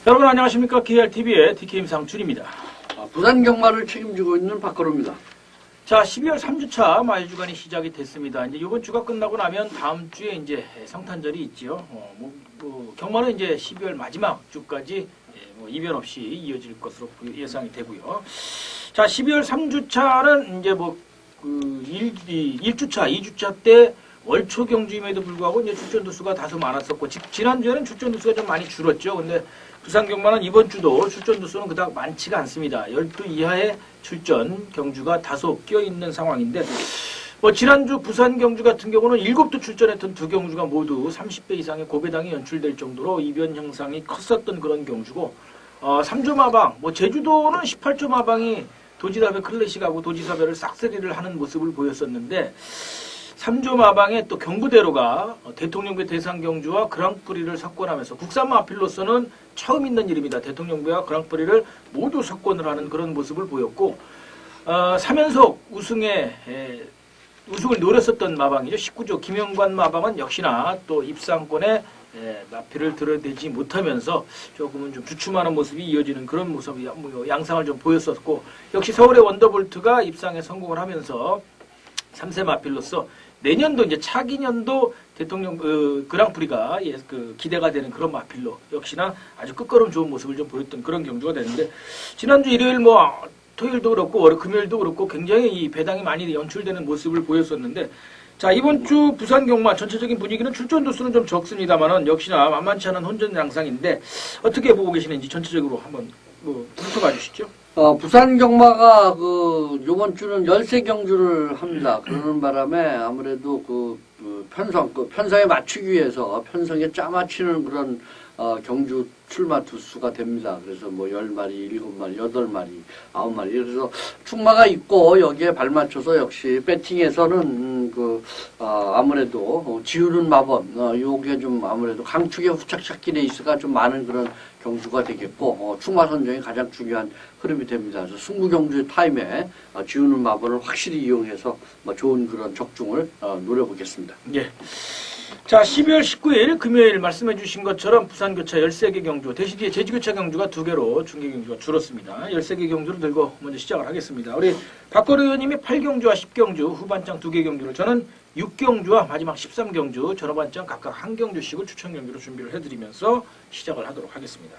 여러분 안녕하십니까. KRTV의 DK 임상준입니다. 부산 경마를 책임지고 있는 박건우입니다. 자, 12월 3주차 마일주간이 시작이 됐습니다. 이제 이번 주가 끝나고 나면 다음 주에 이제 성탄절이 있지요. 경마는 이제 12월 마지막 주까지 이변 없이 이어질 것으로 예상이 되고요. 자, 12월 3주차는 이제 1주차, 2주차 때 월초 경주임에도 불구하고 이제 출전두 수가 다소 많았었고, 지난주에는 출전두 수가 좀 많이 줄었죠. 근데 부산 경마는 이번 주도 출전두 수는 그닥 많지가 않습니다. 12 이하의 출전 경주가 다소 껴있는 상황인데, 지난주 부산 경주 같은 경우는 7도 출전했던 두 경주가 모두 30배 이상의 고배당이 연출될 정도로 이변 형상이 컸었던 그런 경주고, 3조 마방, 제주도는 18조 마방이 도지사배 클래식하고 도지사배를 싹쓸이를 하는 모습을 보였었는데, 3조 마방에 또 경부대로가 대통령배 대상경주와 그랑프리를 석권하면서 국산 마필로서는 처음 있는 일입니다. 대통령배와 그랑프리를 모두 석권을 하는 그런 모습을 보였고, 3연속 우승을 노렸었던 마방이죠. 19조 김영관 마방은 역시나 또 입상권에 마필을 들어대지 못하면서 조금은 좀 주춤하는 모습이 이어지는 그런 모습이 양상을 좀 보였었고, 역시 서울의 원더볼트가 입상에 성공을 하면서 3세 마필로서 내년도 이제 차기년도 대통령 그랑프리가 기대가 되는 그런 마필로 역시나 아주 끝걸음 좋은 모습을 좀 보였던 그런 경주가 되는데, 지난주 일요일 토요일도 그렇고 금요일도 그렇고 굉장히 이 배당이 많이 연출되는 모습을 보였었는데, 자, 이번 주 부산 경마 전체적인 분위기는 출전 도수는 좀 적습니다만은 역시나 만만치 않은 혼전 양상인데 어떻게 보고 계시는지 전체적으로 한번 훑어봐 주시죠. 부산 경마가 요번 주는 열세 경주를 합니다. 그러는 바람에 아무래도 편성에 맞추기 위해서 편성에 짜맞추는 그런 경주 출마 두수가 됩니다. 그래서 10마리, 7마리, 8마리, 9마리. 그래서 충마가 있고 여기에 발맞춰서 역시 배팅에서는 아무래도 지우는 마법, 요게 좀 아무래도 강축의 후착착기 레이스가 좀 많은 그런 경주가 되겠고, 충마 선정이 가장 중요한 흐름이 됩니다. 그래서 승부 경주의 타임에 지우는 마법을 확실히 이용해서 좋은 그런 적중을 노려보겠습니다. 예. 자, 12월 19일 금요일 말씀해 주신 것처럼 부산교차 13개 경주, 대신 뒤에 제주교차 경주가 2개로 중계 경주가 줄었습니다. 13개 경주를 들고 먼저 시작을 하겠습니다. 우리 박건우 의원님이 8경주와 10경주, 후반장 2개 경주를, 저는 6경주와 마지막 13경주, 전후반장 각각 1경주씩을 추천 경주로 준비를 해드리면서 시작을 하도록 하겠습니다.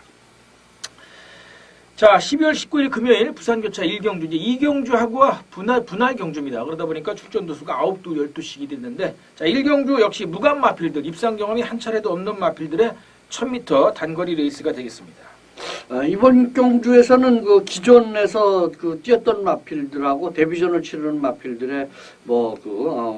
자, 12월 19일 금요일 부산교차 1경주, 이제 2경주하고와 분할 경주입니다. 그러다 보니까 출전 도수가 9두, 12씩이 됐는데, 자, 1경주 역시 무관 마필들, 입상 경험이 한 차례도 없는 마필들의 1000m 단거리 레이스가 되겠습니다. 이번 경주에서는 기존에서 뛰었던 마필들하고 데뷔전을 치르는 마필들의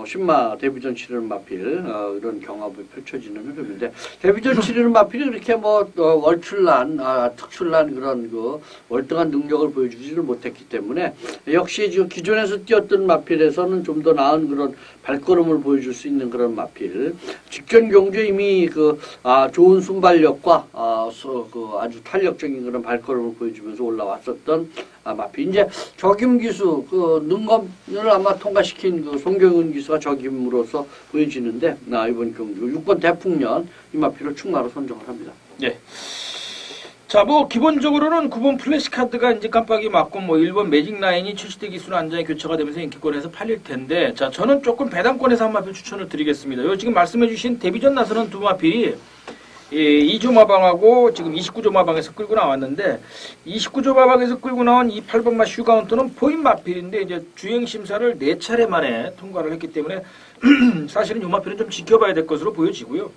신마 데뷔전 치르는 마필 이런 경합이 펼쳐지는 흐름인데, 데뷔전 치르는 마필이 그렇게 월출난 특출난 그런 월등한 능력을 보여주지를 못했기 때문에, 역시 지금 기존에서 뛰었던 마필에서는 좀 더 나은 그런 발걸음을 보여줄 수 있는 그런 마필, 직전 경주에 이미 좋은 순발력과 아주 탄력적인 그런 발걸음을 보여주면서 올라왔었던 마필. 이제 적임 기수 능검을 아마 통과시킨 송경은 기수가 적임으로서 보여지는데, 이번 경주 6번 대풍년 이 마필을 충마로 선정을 합니다. 예. 자, 기본적으로는 9번 플래시카드가 이제 깜빡이 맞고 1번 매직 라인이 70대 기수는 안장에 교차가 되면서 인기권에서 팔릴 텐데, 자, 저는 조금 배당권에서 한 마필 추천을 드리겠습니다. 요 지금 말씀해주신 데뷔전 나서는 두 마필이 2조 마방하고 지금 29조 마방에서 끌고 나왔는데, 29조 마방에서 끌고 나온 이 8번마 슈가운트는 포인 마필인데 이제 주행 심사를 4차례 만에 통과를 했기 때문에 사실은 이 마필은 좀 지켜봐야 될 것으로 보여지고요.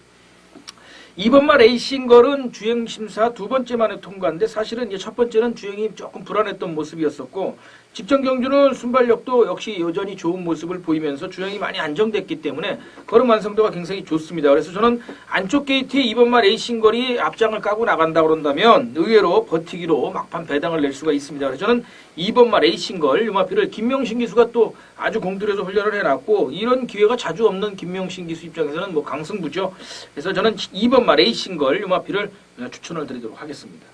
2번마 레이싱걸은 주행 심사 2번째 만에 통과인데, 사실은 이제 첫 번째는 주행이 조금 불안했던 모습이었었고, 직전 경주는 순발력도 역시 여전히 좋은 모습을 보이면서 주행이 많이 안정됐기 때문에 걸음 완성도가 굉장히 좋습니다. 그래서 저는 안쪽 게이트에 2번마 레이싱걸이 앞장을 까고 나간다 그런다면 의외로 버티기로 막판 배당을 낼 수가 있습니다. 그래서 저는 2번마 레이싱걸, 이 마필을 김명신 기수가 또 아주 공들여서 훈련을 해놨고, 이런 기회가 자주 없는 김명신 기수 입장에서는 강승부죠. 그래서 저는 2번마 레이싱걸, 이 마필을 추천을 드리도록 하겠습니다.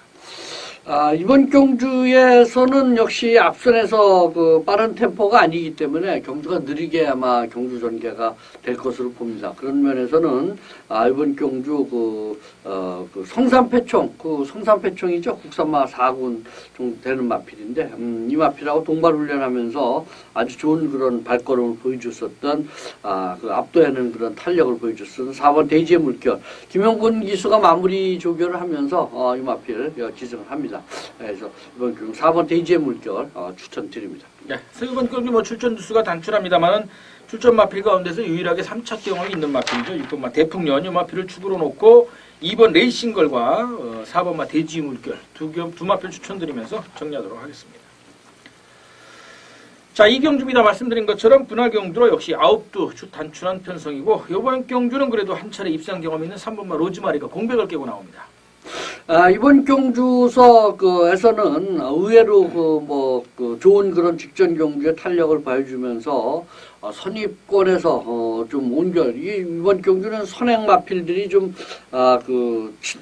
이번 경주에서는 역시 앞선에서 그 빠른 템포가 아니기 때문에 경주가 느리게 아마 경주 전개가 될 것으로 봅니다. 그런 면에서는 이번 경주 그 성산패총이죠. 국산마 4군 정도 되는 마필인데 이 마필하고 동반 훈련하면서 아주 좋은 그런 발걸음을 보여줬었던 그 압도하는 그런 탄력을 보여줬었던 4번 대지의 물결 김영곤 기수가 마무리 조교를 하면서 이 마필 기승을 합니다. 그래서 이번 경주 4번 대지의 물결 추천드립니다. 네, 이번 경주 뭐 출전 두수가 단출합니다만은 출전 마필 가운데서 유일하게 3차 경험이 있는 마필이죠. 6번마 대풍년 이 마필을 축으로 놓고 2번 레이싱걸과 4번마 대지의 물결 두 마필 추천드리면서 정리하도록 하겠습니다. 자, 이 경주입니다. 말씀드린 것처럼 분할 경주로 역시 9두 단출한 편성이고 이번 경주는 그래도 한 차례 입상 경험이 있는 3번마 로즈마리가 공백을 깨고 나옵니다. 이번 경주에서는 의외로 좋은 그런 직전 경주의 탄력을 보여주면서 선입권에서 좀 온결 이번 경주는 선행 마필들이 좀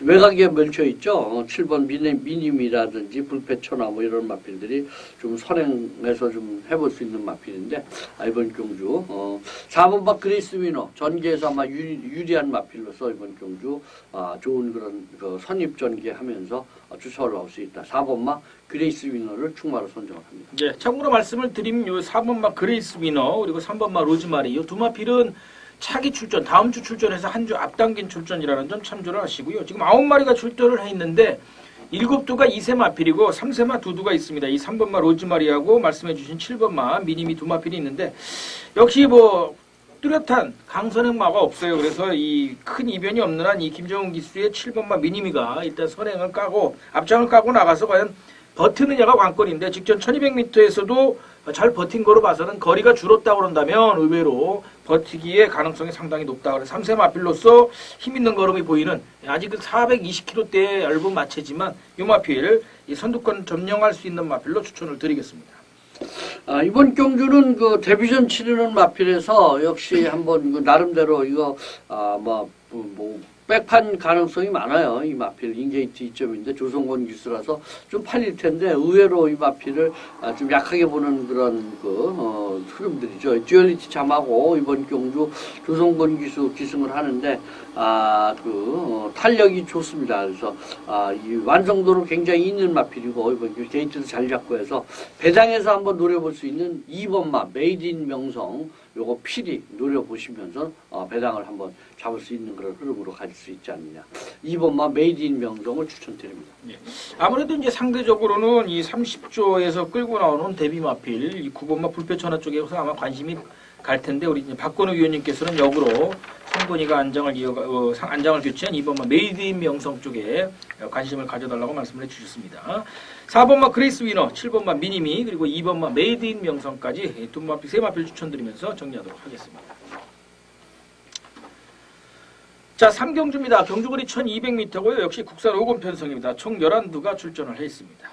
외곽에 멸쳐 있죠. 7번 미님이라든지 불패천하 뭐 이런 마필들이 좀 선행해서 좀 해볼 수 있는 마필인데 이번 경주 4번마 그레이스 위너 전개에서 아마 유리한 마필로서 이번 경주 좋은 그런 선입 전개하면서 추천을 할 수 있다. 4번마 그레이스 위너를 충마로 선정을 합니다. 네, 참고로 말씀을 드리면 요 4번마 그레이스 위너 그리고 3번마 로즈마리 이 두 마필은 차기 출전, 다음 주 출전해서 한 주 앞당긴 출전이라는 점 참조를 하시고요. 지금 9마리가 출전을 해 있는데 7두가 2세 마필이고 3세마 2두가 있습니다. 이 3번마 로즈마리하고 말씀해 주신 7번마 미니미 두 마필이 있는데 역시 뭐 뚜렷한 강선행마가 없어요. 그래서 이 큰 이변이 없는 한 이 김정은 기수의 7번마 미니미가 일단 선행을 까고 앞장을 까고 나가서 과연 버티느냐가 관건인데 직전 1200m에서도 잘 버틴 거로 봐서는 거리가 줄었다고 그런다면 의외로 버티기의 가능성이 상당히 높다. 그래서 3세 마필로서 힘 있는 걸음이 보이는 아직은 420km대의 얇은 마체지만 이 마필 이 선두권 점령할 수 있는 마필로 추천을 드리겠습니다. 이번 경주는 데뷔전 치르는 마필에서 역시 한번 나름대로 이거 백판 가능성이 많아요. 이 마필 인게이트 2점인데 조성권 기수라서 좀 팔릴 텐데 의외로 이 마필을 좀 약하게 보는 그런 흐름들이죠. 듀얼리티 잠하고 이번 경주 조성권 기수 기승을 하는데 탄력이 좋습니다. 그래서 이 완성도는 굉장히 있는 마필이고 이번 경주 게이트도 잘 잡고 해서 배당에서 한번 노려볼 수 있는 2번마 메이드 인 명성 요거 필히 노려보시면서 배당을 한번 잡을 수 있는 그런 흐름으로 가질 수 있지 않느냐. 2번마 메이드 인 명성을 추천드립니다. 예. 아무래도 이제 상대적으로는 이 30조에서 끌고 나오는 데뷔 마필, 이 9번마 불패천하 쪽에서 아마 관심이 갈 텐데 우리 이제 박건우 위원님께서는 역으로 성건이가 안장을 교체한 2번마 메이드 인 명성 쪽에 관심을 가져달라고 말씀을 해주셨습니다. 4번마 그레이스 위너, 7번마 미니미, 그리고 2번마 메이드 인 명성까지 두 마필, 세 마필 추천드리면서 정리하도록 하겠습니다. 자, 3경주입니다. 경주거리 1200m고요. 역시 국산 5군 편성입니다. 총 11두가 출전을 해 있습니다.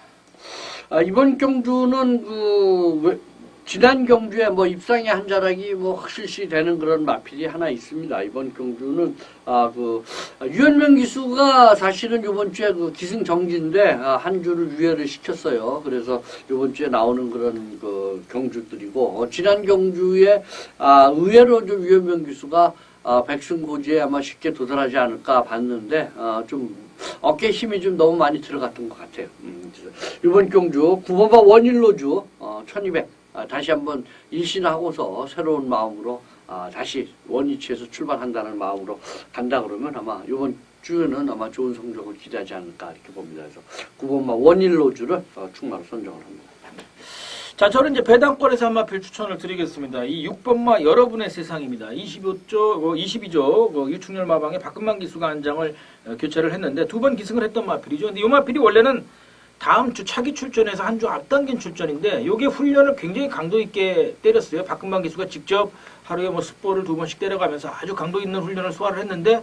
이번 경주는 지난 경주에 입상의 한 자락이 확실시 되는 그런 마필이 하나 있습니다. 이번 경주는 유현명 기수가 사실은 이번 주에 기승 정지인데 한 주를 유예를 시켰어요. 그래서 이번 주에 나오는 그런 경주들이고 지난 경주에 의외로 좀 유현명 기수가 백승고지에 아마 쉽게 도달하지 않을까 봤는데 좀 어깨 힘이 좀 너무 많이 들어갔던 것 같아요. 이번 경주 9번마 원일로주 1200 다시 한번 일신하고서 새로운 마음으로 다시 원위치에서 출발한다는 마음으로 간다 그러면 아마 이번 주에는 아마 좋은 성적을 기대하지 않을까 이렇게 봅니다. 그래서 9번마 원일로주를 충마로 선정을 합니다. 자, 저는 이제 배당권에서 한 마필 추천을 드리겠습니다. 이 6번마 여러분의 세상입니다. 22조 유충렬 마방에 박근만 기수가 안장을 교체를 했는데 두 번 기승을 했던 마필이죠. 근데 이 마필이 원래는 다음 주 차기 출전에서 한 주 앞당긴 출전인데 요게 훈련을 굉장히 강도 있게 때렸어요. 박근만 기수가 직접 하루에 습보를 2번씩 때려가면서 아주 강도 있는 훈련을 소화를 했는데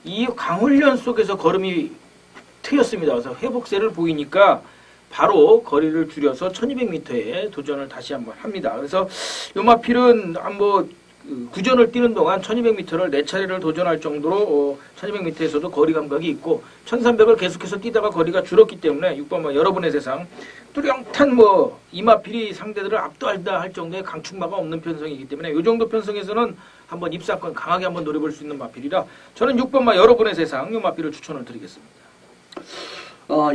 이 강훈련 속에서 걸음이 트였습니다. 그래서 회복세를 보이니까 바로 거리를 줄여서 1200m에 도전을 다시 한번 합니다. 그래서 요 마필은 구전을 뛰는 동안 1200m를 4차례를 도전할 정도로 1200m에서도 거리 감각이 있고 1300을 계속해서 뛰다가 거리가 줄었기 때문에 6번 여러분의 세상 뚜렷한 이마필이 상대들을 압도한다 할 정도의 강축마가 없는 편성이기 때문에 이 정도 편성에서는 한번 입상권 강하게 한번 노려볼 수 있는 마필이라 저는 6번 여러분의 세상 이 마필을 추천을 드리겠습니다.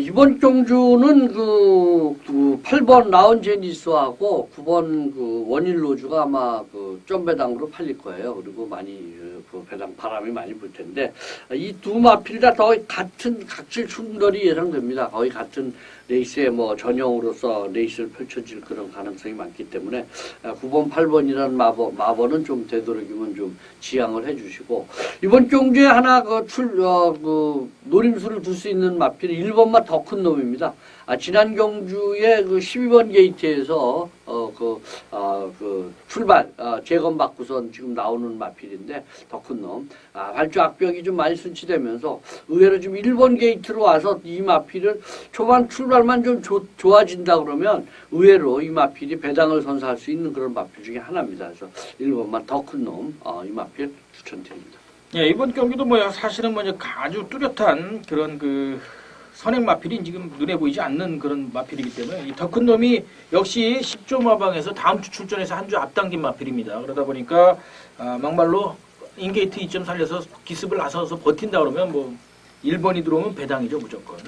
이번 경주는 그 8번 라운 제니스하고 9번 그 원일 로즈가 아마 그 점배당으로 팔릴 거예요. 그리고 많이 그 배당 바람이 많이 불 텐데 이 두 마필 다 거의 같은 각질 충돌이 예상됩니다. 거의 같은 레이스의 전형으로서 레이스를 펼쳐질 그런 가능성이 많기 때문에 9번, 8번이라는 마번은 좀 되도록이면 좀 지양을 해주시고 이번 경주에 하나 노림수를 둘 수 있는 마필이 1번마 더 큰 놈입니다. 지난 경주에 그 12번 게이트에서 출발 재검받고선 지금 나오는 마필인데 더 큰 놈. 발주 악벽이 좀 많이 순치되면서 의외로 지금 1번 게이트로 와서 이 마필을 초반 출발만 좀 좋아진다 그러면 의외로 이 마필이 배당을 선사할 수 있는 그런 마필 중에 하나입니다. 그래서 1번만 더 큰 놈 이 마필 추천드립니다. 예, 이번 경기도 사실은 아주 뚜렷한 그런 선행 마필이 지금 눈에 보이지 않는 그런 마필이기 때문에 이 더 큰 놈이 역시 10조 마방에서 다음 주 출전해서 한 주 앞당긴 마필입니다. 그러다 보니까 막말로 인게이트 2점 살려서 기습을 나서서 버틴다 그러면 1번이 들어오면 배당이죠 무조건.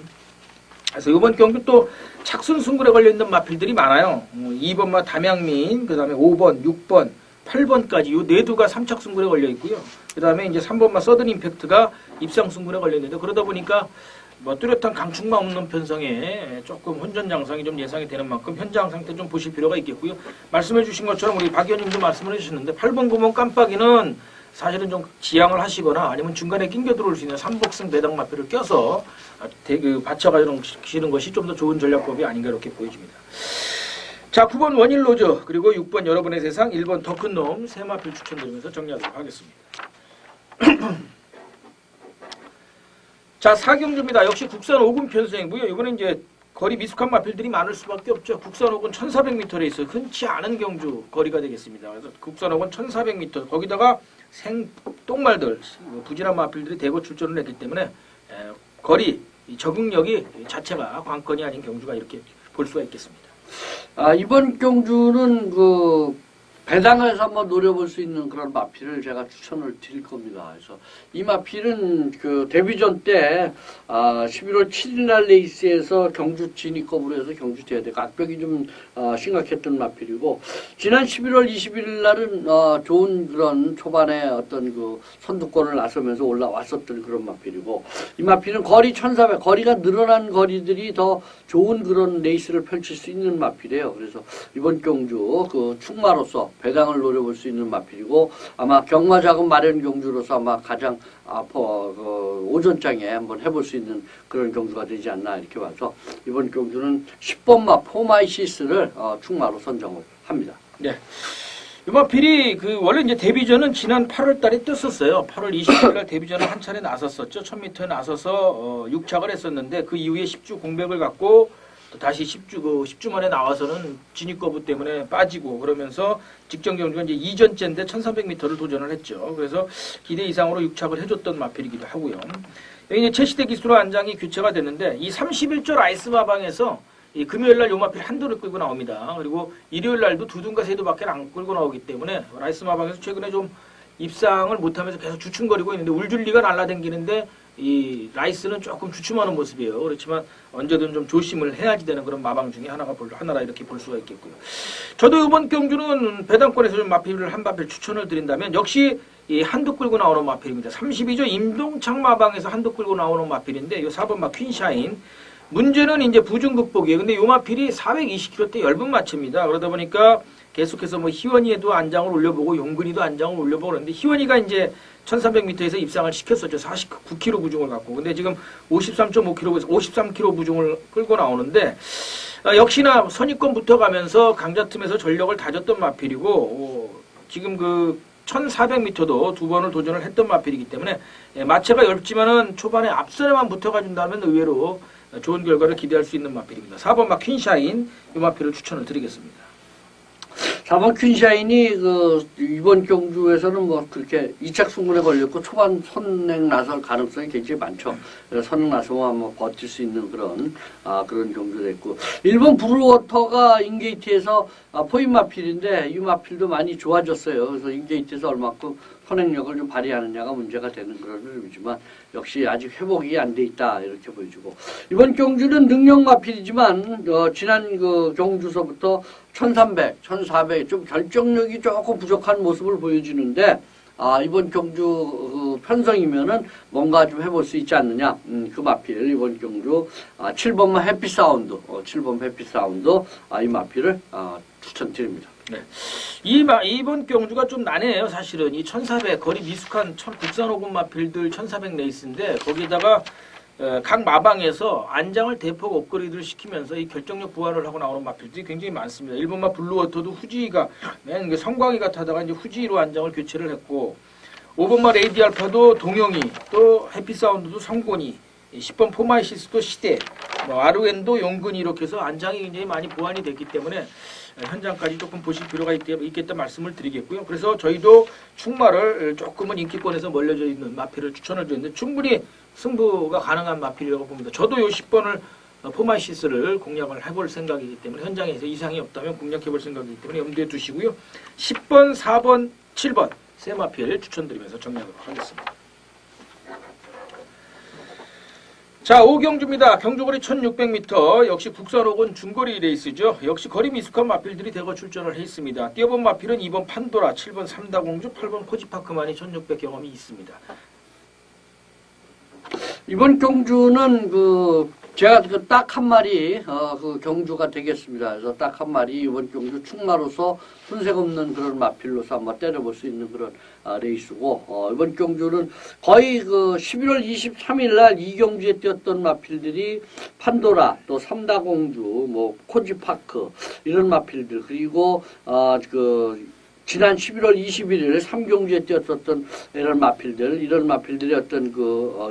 그래서 이번 경기 또 착순승굴에 걸려있는 마필들이 많아요. 2번마 담양민, 그 다음에 5번, 6번, 8번까지 이 네 두가 3착승굴에 걸려 있고요. 그 다음에 이제 3번마 서든 임팩트가 입상승굴에 걸려 있는데 그러다 보니까 뚜렷한 강축마 없는 편성에 조금 혼전장성이 좀 예상이 되는 만큼 현장 상태 좀 보실 필요가 있겠고요. 말씀해 주신 것처럼 우리 박 의원님도 말씀을 해주셨는데 8번, 9번 깜빡이는 사실은 좀 지양을 하시거나 아니면 중간에 낑겨 들어올 수 있는 3복승 배당 마필을 껴서 받쳐가시는 것이 좀 더 좋은 전략법이 아닌가 이렇게 보여집니다. 자, 9번 원일 로저 그리고 6번 여러분의 세상 1번 더 큰 놈 세 마필 추천드리면서 정리하도록 하겠습니다. 자, 4경주입니다. 역시 국산 5군 편성이고요. 이번에 이제 거리 미숙한 마필들이 많을 수밖에 없죠. 국산 5군 1400m 레이스 흔치 않은 경주 거리가 되겠습니다. 그래서 국산 5군 1400m 거기다가 똥말들 부진한 마필들이 대거 출전을 했기 때문에 거리 적응력이 자체가 관건이 아닌 경주가 이렇게 볼 수가 있겠습니다. 이번 경주는 배당에서 한번 노려볼 수 있는 그런 마필을 제가 추천을 드릴 겁니다. 그래서 이 마필은 데뷔전 때 11월 7일 날 레이스에서 경주 진입급으로 해서 경주 대회대 악벽이 좀 심각했던 마필이고 지난 11월 21일 날은 좋은 그런 초반에 어떤 선두권을 나서면서 올라왔었던 그런 마필이고 이 마필은 거리 1400 거리가 늘어난 거리들이 더 좋은 그런 레이스를 펼칠 수 있는 마필이에요. 그래서 이번 경주 축마로서 배당을 노려볼 수 있는 마필이고 아마 경마자금 마련 경주로서 아마 가장 오전장에 한번 해볼 수 있는 그런 경주가 되지 않나 이렇게 봐서 이번 경주는 10번마 포마이시스를 축마로 선정을 합니다. 네. 이 마필이 원래 이제 데뷔전은 지난 8월 달에 떴었어요. 8월 20일 날 데뷔전을 한 차례 나섰었죠. 1000m에 나서서 6착을 했었는데 그 이후에 10주 공백을 갖고 또 다시 10주 만에 나와서는 진입거부 때문에 빠지고 그러면서 직전 경주가 이제 2전째인데 1300m를 도전을 했죠. 그래서 기대 이상으로 6착을 해줬던 마필이기도 하고요. 여기 이제 최시대 기수로 안장이 교체가 됐는데 이 31조 라이스 마방에서 이 금요일 날 요 마필 한도를 끌고 나옵니다. 그리고 일요일 날도 두 둔과 세 두밖에 안 끌고 나오기 때문에 라이스 마방에서 최근에 좀 입상을 못하면서 계속 주춤거리고 있는데 울줄리가 날라다니는데 이 라이스는 조금 주춤하는 모습이에요. 그렇지만 언제든 좀 조심을 해야지 되는 그런 마방 중에 하나라 이렇게 볼 수가 있겠고요. 저도 이번 경주는 배당권에서 좀 마필을 한 마필 추천을 드린다면 역시 이 한도 끌고 나오는 마필입니다. 32조 임동창 마방에서 한도 끌고 나오는 마필인데 이 4번 마 퀸샤인 문제는 이제 부중 극복이에요. 근데 요 마필이 420km대 얇은 마체입니다. 그러다 보니까 계속해서 희원이에도 안장을 올려보고 용근이도 안장을 올려보고 그러는데 희원이가 이제 1300m에서 입상을 시켰었죠. 49kg 부중을 갖고. 근데 지금 53.5kg에서 53kg 부중을 끌고 나오는데 역시나 선입권 붙어가면서 강자 틈에서 전력을 다졌던 마필이고 지금 1400m도 두 번을 도전을 했던 마필이기 때문에 마체가 얇지만은 초반에 앞선에만 붙어가준다면 의외로 좋은 결과를 기대할 수 있는 마필입니다. 4번 마 퀸샤인 이 마필을 추천을 드리겠습니다. 4번 퀸샤인이 그 이번 경주에서는 뭐 그렇게 2착 승부에 걸렸고 초반 선행 나설 가능성이 굉장히 많죠. 그래서 선행 나서면 뭐 버틸 수 있는 그런 경주 됐고 1번 브루워터가 인게이트에서 포인 마필인데 이 마필도 많이 좋아졌어요. 그래서 인게이트에서 얼마큼 선행력을 좀 발휘하느냐가 문제가 되는 그런 흐름이지만 역시 아직 회복이 안 돼 있다 이렇게 보여주고 이번 경주는 능력 마필이지만 지난 그 경주서부터 1300, 1400 좀 결정력이 조금 부족한 모습을 보여주는데 이번 경주 그 편성이면은 뭔가 좀 해볼 수 있지 않느냐 그 마필 이번 경주 7번만 해피사운드 7번 해피사운드 이 마필을 추천드립니다. 네. 이번 경주가 좀 난해해요. 사실은 이 1400 거리 미숙한 국산 5군 마필들 1400 레이스인데 거기다가 각 마방에서 안장을 대폭 업그레이드를 시키면서 이 결정력 부활을 하고 나오는 마필들이 굉장히 많습니다. 1번마 블루워터도 후지가 맨 성광이가 타다가 이제 후지로 안장을 교체를 했고 5번마 레이디 알파도 동영이 또 해피사운드도 성곤이 10번 포마이시스도 시대 아르웬도 용근이 이렇게 해서 안장이 굉장히 많이 보완이 됐기 때문에 현장까지 조금 보실 필요가 있겠다 말씀을 드리겠고요. 그래서 저희도 충마를 조금은 인기권에서 멀려져 있는 마필을 추천을 드렸는데 충분히 승부가 가능한 마필이라고 봅니다. 저도 요 10번을 포마이시스를 공략을 해볼 생각이기 때문에 현장에서 이상이 없다면 공략해볼 생각이기 때문에 염두에 두시고요. 10번, 4번, 7번 세 마필 추천드리면서 정리하도록 하겠습니다. 자, 5경주입니다. 경주거리 1600m 역시 국산 혹은 중거리 레이스죠. 역시 거리 미숙한 마필들이 대거 출전을 했습니다. 뛰어본 마필은 2번 판도라, 7번 삼다공주, 8번 코지파크만이 1600 경험이 있습니다. 이번 경주는 제가 딱 한 마리 그 경주가 되겠습니다. 그래서 딱 한 마리 이번 경주 충마로서 손색 없는 그런 마필로서 한번 때려볼 수 있는 그런 레이스고 이번 경주는 거의 11월 23일 날 이 경주에 뛰었던 마필들이 판도라 또 삼다공주 뭐 코지파크 이런 마필들 그리고 지난 11월 21일 3경주에 뛰었었던 이런 마필들이 어떤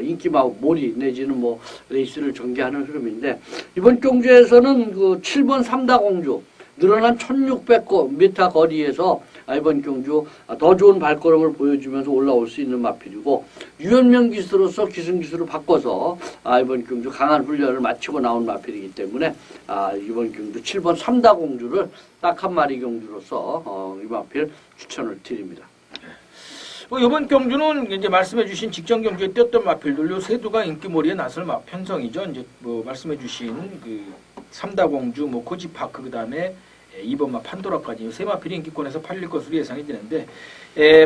인기 몰이 내지는 뭐 레이스를 전개하는 흐름인데 이번 경주에서는 7번 삼다공주 늘어난 1600m 거리에서 이번 경주 더 좋은 발걸음을 보여주면서 올라올 수 있는 마필이고 유연명 기수로서 기승기수를 바꿔서 이번 경주 강한 훈련을 마치고 나온 마필이기 때문에 이번 경주 7번 삼다공주를 딱 한 마리 경주로서 이 마필 추천을 드립니다. 이번 경주는 이제 말씀해주신 직전 경주에 뛰었던 마필들 요 세두가 인기몰이에 나설 편성이죠. 이제 말씀해주신 삼다공주, 코지파크 그다음에 2번마 판도라까지 세 마필이 인기권에서 팔릴 것으로 예상이 되는데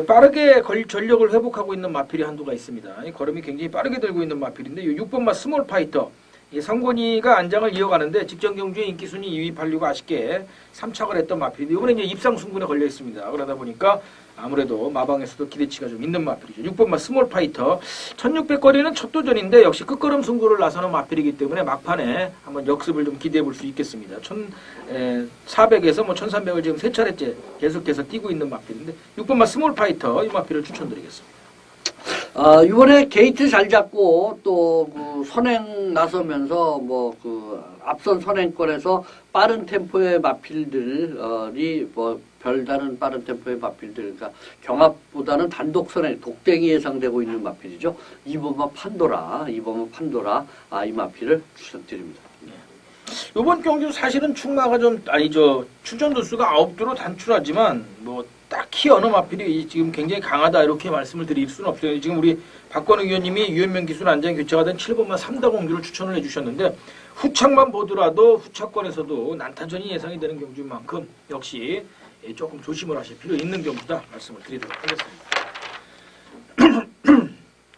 빠르게 전력을 회복하고 있는 마필이 한두가 있습니다. 걸음이 굉장히 빠르게 들고 있는 마필인데 6번마 스몰 파이터 성곤이가 안장을 이어가는데 직전 경주에 인기순위 2위 팔리고 아쉽게 3착을 했던 마필인데 이번에 이제 입상 승분에 걸려 있습니다. 그러다 보니까 아무래도 마방에서도 기대치가 좀 있는 마필이죠. 6번마 스몰 파이터 1600거리는 첫 도전인데 역시 끝걸음 승부를 나서는 마필이기 때문에 막판에 한번 역습을 좀 기대해 볼 수 있겠습니다. 1400에서 1300을 지금 세 차례째 계속해서 뛰고 있는 마필인데 6번마 스몰 파이터 이 마필을 추천드리겠습니다. 이번에 게이트 잘 잡고 또 선행 나서면서 앞선 선행권에서 빠른 템포의 마필들이 별다른 빠른 템포의 마필들, 그러니까 경합보다는 단독 선행, 독땡이 예상되고 있는 마필이죠. 2번마 판도라, 이 마필을 추천드립니다. 이번 경주 사실은 충마가 출전 도수가 9두로 단출하지만 딱히 어느 마필이 지금 굉장히 강하다 이렇게 말씀을 드릴 수는 없어요. 지금 우리 박건우 의원님이 유연명 기술 안장 교체가 된 7번마 삼다공주를 추천을 해주셨는데 후착만 보더라도 후착권에서도 난타전이 예상이 되는 경주인 만큼 역시 조금 조심을 하실 필요 있는 경주다 말씀을 드리도록 하겠습니다.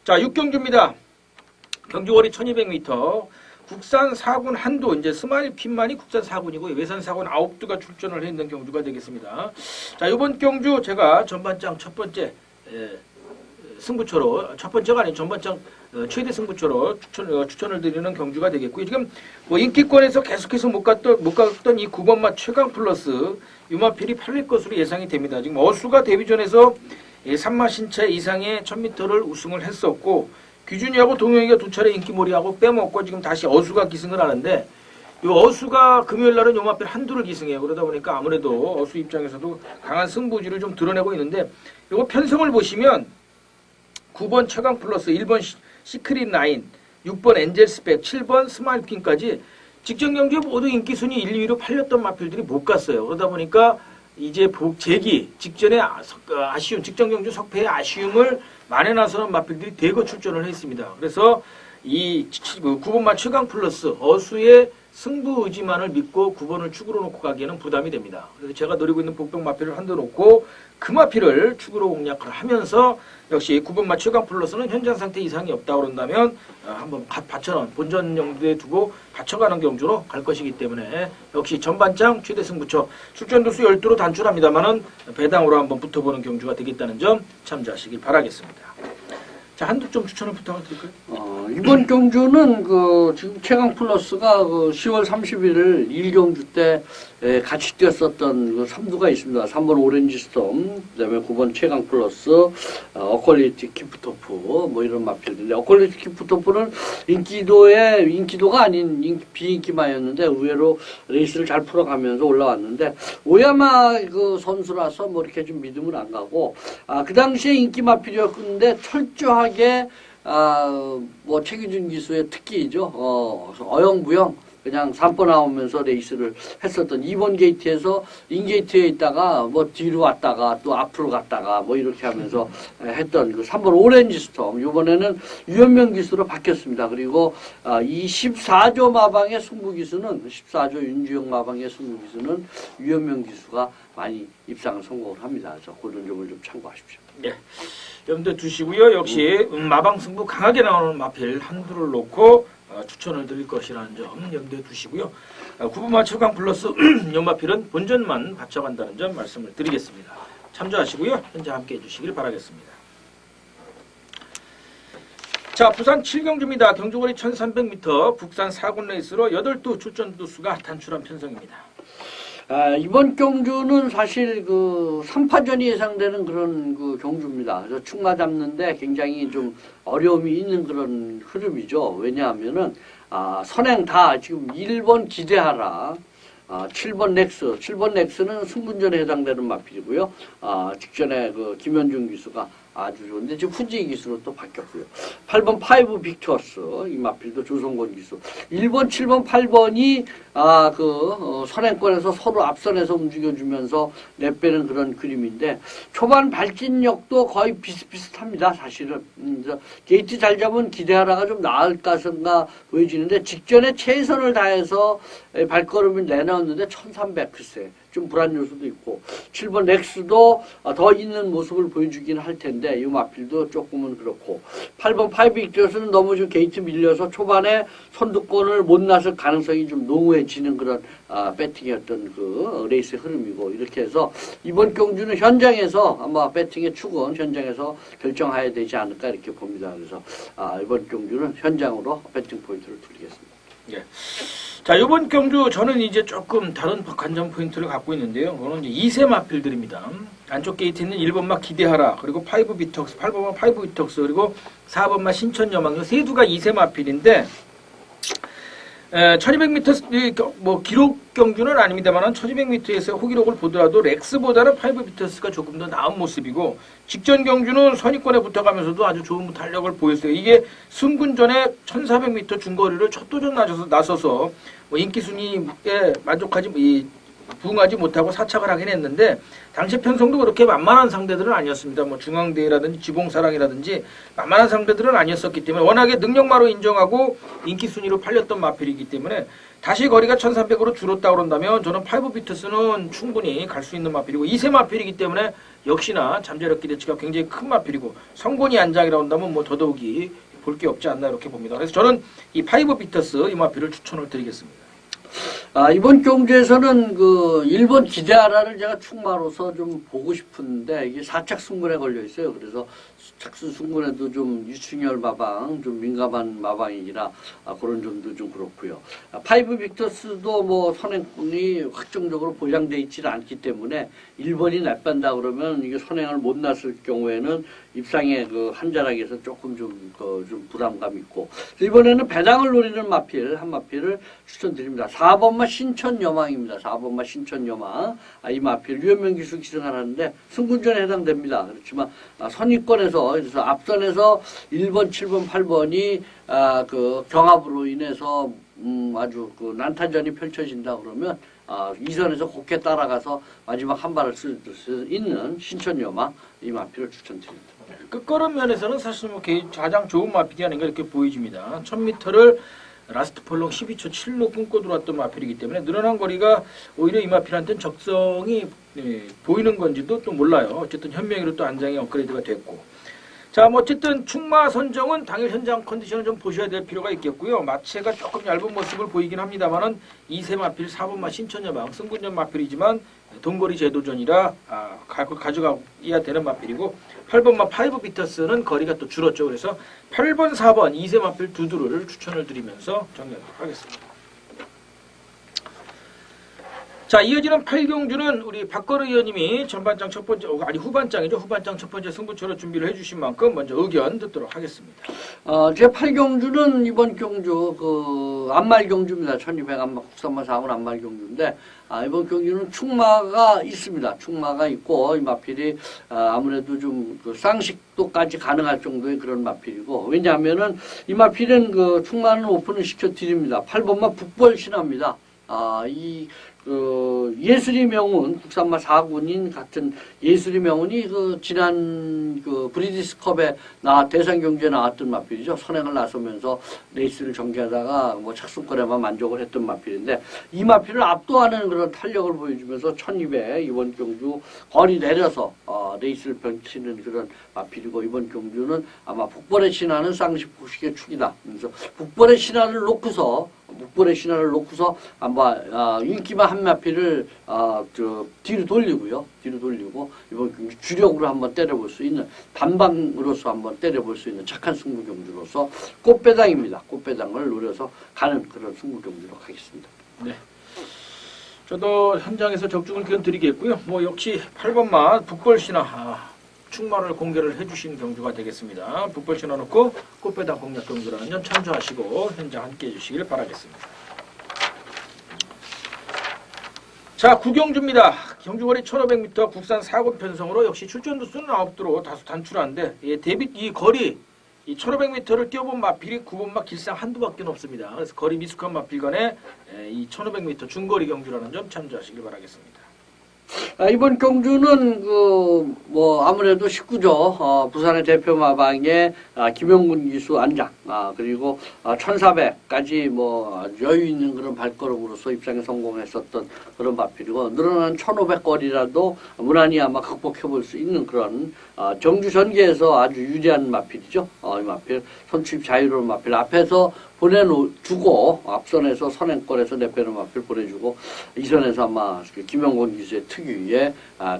자, 6경주입니다. 경주거리 1200m 국산 4군 한도 이제 스마일 핀만이 국산 4군이고 외산 4군 9두가 출전을 했는 경주가 되겠습니다. 자, 이번 경주 제가 전반장 첫 번째 승부처로 첫 번째가 아닌 전반장 최대 승부처로 추천을 드리는 경주가 되겠고요. 지금 인기권에서 계속해서 못 갔던 이 9번마 최강 플러스 유마필이 팔릴 것으로 예상이 됩니다. 지금 어수가 데뷔전에서 3마 신체 이상의 1000m를 우승을 했었고 귀준이하고 동영이가 두 차례 인기몰이하고 빼먹고 지금 다시 어수가 기승을 하는데 이 어수가 금요일 날은 요 마필 한두를 기승해요. 그러다 보니까 아무래도 어수 입장에서도 강한 승부지를 좀 드러내고 있는데 요거 편성을 보시면 9번 최강 플러스, 1번 시크릿 라인, 6번 엔젤 스펙, 7번 스마일퀸까지 직전 경주에 모두 인기 순위 1, 2위로 팔렸던 마필들이 못 갔어요. 그러다 보니까 이제 재기 직전에 아쉬움, 직전 경주 석패의 아쉬움을 만에 나서는 마필들이 대거 출전을 했습니다. 그래서 이 9번마 최강 플러스 어수의 승부 의지만을 믿고 9번을 축으로 놓고 가기에는 부담이 됩니다. 그래서 제가 노리고 있는 복병 마필을 한대 놓고 그 마필을 축으로 공략을 하면서 역시 9번마 최강 플러스는 현장 상태 이상이 없다 그런다면 한번 받쳐놓은 본전 영도에 두고 받쳐가는 경주로 갈 것이기 때문에 역시 전반장 최대 승부처 출전 도수 12로 단출합니다만은 배당으로 한번 붙어보는 경주가 되겠다는 점 참조하시길 바라겠습니다. 자, 한두 점 추천을 부탁드릴까요? 이번 경주는 지금 최강 플러스가 10월 31일 1경주 때 같이 뛰었었던 삼두가 있습니다. 3번 오렌지 스톰, 그다음에 9번 최강 플러스, 어퀄리티 키프토프 뭐 이런 마필들인데 어퀄리티 키프토프는 인기도가 아닌 비인기마였는데 의외로 레이스를 잘 풀어가면서 올라왔는데 오야마 선수라서 뭐 이렇게 좀 믿음은 안 가고 그 당시에 인기 마필이었는데 철저하게 뭐 최기준 기수의 특기죠. 어영부영 그냥 3번 나오면서 레이스를 했었던 2번 게이트에서 인게이트에 있다가 뭐 뒤로 왔다가 또 앞으로 갔다가 뭐 이렇게 하면서 했던 3번 오렌지 스톰. 이번에는 유현명 기수로 바뀌었습니다. 그리고 이 14조 마방의 승부 기수는 14조 윤주영 마방의 승부 기수는 유현명 기수가 많이 입상을 성공을 합니다. 그래서 그런 점을 좀 참고하십시오. 네. 염두에 두시고요. 역시 마방 승부 강하게 나오는 마필 한두를 놓고 추천을 드릴 것이라는 점 염두에 두시고요. 9번마 최강 플러스 연마필은 본전만 받쳐간다는 점 말씀을 드리겠습니다. 참조하시고요. 현재 함께 해주시길 바라겠습니다. 자, 부산 7경주입니다. 경주거리 1300m 국산 4군 레이스로 8두 출전 두수가 단출한 편성입니다. 이번 경주는 사실 3파전이 예상되는 그런 경주입니다. 그래서 축마 잡는데 굉장히 좀 어려움이 있는 그런 흐름이죠. 왜냐하면은, 선행 다 지금 1번 기대하라. 7번 넥스는 승분전에 해당되는 마필이고요. 직전에 김현중 기수가 아주 좋은데 지금 후지 기수로 또 바뀌었고요. 8번 파이브 빅투어스 이 마필도 조성권 기수. 1번, 7번, 8번이 선행권에서 서로 앞선에서 움직여주면서 내빼는 그런 그림인데 초반 발진력도 거의 비슷비슷합니다. 사실은. 그래서 게이트 잘 잡으면 기대하라가 좀 나을까 생각 보여지는데 직전에 최선을 다해서 발걸음을 내놨는데 1300 글쎄. 좀 불안 요소도 있고 7번 넥스도 더 있는 모습을 보여주긴 할 텐데 이 마필도 조금은 그렇고 8번 파이브 빅토스는 너무 좀 게이트 밀려서 초반에 선두권을 못 나설 가능성이 좀 농후해지는 그런 배팅이었던 레이스의 흐름이고 이렇게 해서 이번 경주는 현장에서 아마 배팅의 축은 현장에서 결정해야 되지 않을까 이렇게 봅니다. 그래서 이번 경주는 현장으로 배팅 포인트를 두겠습니다. 예. 자, 이번 경주 저는 이제 조금 다른 관전 포인트를 갖고 있는데요. 그거는 이제 2세 마필들입니다. 안쪽 게이트에 있는 1번마 기대하라, 그리고 8번마 파이브 비톡스, 그리고 4번마 신천여망, 세 두가 2세 마필인데 1200m 뭐 기록 경주는 아닙니다만 1200m에서 호기록을 보더라도 렉스보다는 파이브 비터스가 조금 더 나은 모습이고 직전 경주는 선입권에 붙어가면서도 아주 좋은 탄력을 보였어요. 이게 승군전에 1400m 중거리를 첫 도전 나서서 뭐 인기 순위에 부응하지 못하고 사착을 하긴 했는데 당시 편성도 그렇게 만만한 상대들은 아니었습니다. 뭐 중앙대라든지 지봉사랑이라든지 만만한 상대들은 아니었었기 때문에 워낙에 능력마로 인정하고 인기 순위로 팔렸던 마필이기 때문에 다시 거리가 1300으로 줄었다 그런다면 저는 파이브 비트스는 충분히 갈 수 있는 마필이고 2세 마필이기 때문에 역시나 잠재력 기대치가 굉장히 큰 마필이고 성곤이 안장이라고 한다면 뭐 더더욱이 볼 게 없지 않나 이렇게 봅니다. 그래서 저는 이 파이브 비트스 이 마필을 추천을 드리겠습니다. 이번 경주에서는 1번 기대하라를 제가 축마로서 좀 보고 싶은데 이게 4착 승군에 걸려 있어요. 그래서 착수 승군에도 좀 유충혈 마방, 좀 민감한 마방이라 그런 점도 좀 그렇고요. 파이브 빅터스도 뭐 선행이 확정적으로 보장되어 있지는 않기 때문에 1번이 나빤다 그러면 이게 선행을 못 났을 경우에는 입상에 그 한자락에서 조금 좀 부담감 있고 이번에는 배당을 노리는 마필 한 마필을 추천드립니다. 4번마 신천여망입니다. 4번마 신천여망. 이 마필 류현명 기수 기승을 하는데 승군전에 해당됩니다. 그렇지만 선위권에서 그래서 앞선에서 1번, 7번, 8번이 그 경합으로 인해서 아주 그 난타전이 펼쳐진다 그러면 2선에서 곱게 따라가서 마지막 한 발을 쓸 수 있는 신천여망 이 마필을 추천드립니다. 끝걸음 면에서는 사실 뭐 가장 좋은 마필이 아닌가 이렇게 보여집니다. 1000m를 라스트 폴롱 12초 7로 끊고 들어왔던 마필이기 때문에 늘어난 거리가 오히려 이 마필한테는 적성이 보이는 건지도 또 몰라요. 어쨌든 현명히로 또 안장이 업그레이드가 됐고. 자, 뭐 어쨌든 충마 선정은 당일 현장 컨디션을 좀 보셔야 될 필요가 있겠고요. 마체가 조금 얇은 모습을 보이긴 합니다만은 2세 마필 4번마 신천여망 승군전 마필이지만 동거리 제도전이라 가져가야 되는 마필이고 8번마 파이브 비터스는 거리가 또 줄었죠. 그래서 8번, 4번 2세 마필 두두를 추천을 드리면서 정리하도록 하겠습니다. 자, 이어지는 8경주는 우리 박건우 의원님이 전반장 첫 번째, 후반장이죠. 후반장 첫 번째 승부처로 준비를 해주신 만큼 먼저 의견 듣도록 하겠습니다. 제 8경주는 이번 경주, 안말경주입니다. 1200 안말, 국산마 4군 안말경주인데, 이번 경주는 충마가 있습니다. 충마가 있고, 이 마필이, 아무래도 좀, 쌍식도까지 가능할 정도의 그런 마필이고, 왜냐하면은, 이 마필은 충마는 오픈을 시켜드립니다. 8번마 북벌신화입니다. 예술의 명운, 국산마 4군인 같은 예술의 명운이 지난 브리디스컵에 대상 경주에 나왔던 마필이죠. 선행을 나서면서 레이스를 전개하다가 뭐 착순권에만 만족을 했던 마필인데 이 마필을 압도하는 그런 탄력을 보여주면서 1200 이번 경주 거리 내려서 레이스를 펼치는 그런 마필이고 이번 경주는 아마 북벌의 신화는 쌍식 복식의 축이다. 그래서 북벌의 신화를 놓고서 아마 인기만 한 마필을 뒤로 돌리고 이번 경주 주력으로 한번 때려볼 수 있는 단방으로서 한번 때려볼 수 있는 착한 승부 경주로서 꽃배당입니다. 꽃배당을 노려서 가는 그런 승부 경주로 가겠습니다. 네. 저도 현장에서 적중을 드리겠고요. 뭐 역시 8번마 북벌신화 충마를 공개를 해주신 경주가 되겠습니다. 북벌신화 놓고 꽃배당 공략 경주라는 점 참조하시고 현장 함께 해주시길 바라겠습니다. 자, 9경주입니다. 경주거리 1500m 국산 4군 편성으로 역시 출전 두수는 9도로 다소 단출한데 이 거리 이 1500m를 뛰어본 마필이 9번마 길상 한두밖에 없습니다. 그래서 거리 미숙한 마필 간에 이 1500m 중거리 경주라는 점 참조하시길 바라겠습니다. 이번 경주는 아무래도 19조 부산의 대표 마방에 김영군 기수 안장 그리고 1400까지 여유 있는 그런 발걸음으로서 입상에 성공했었던 그런 마필이고 늘어난 1500거리라도 무난히 아마 극복해 볼 수 있는 그런 정주 전개에서 아주 유리한 마필이죠. 이 마필 선출입 자유로운 마필 앞에서 보내주고 앞선에서 선행권에서 내빼는 마필 보내주고 이선에서 아마 김영곤 기수의 특유의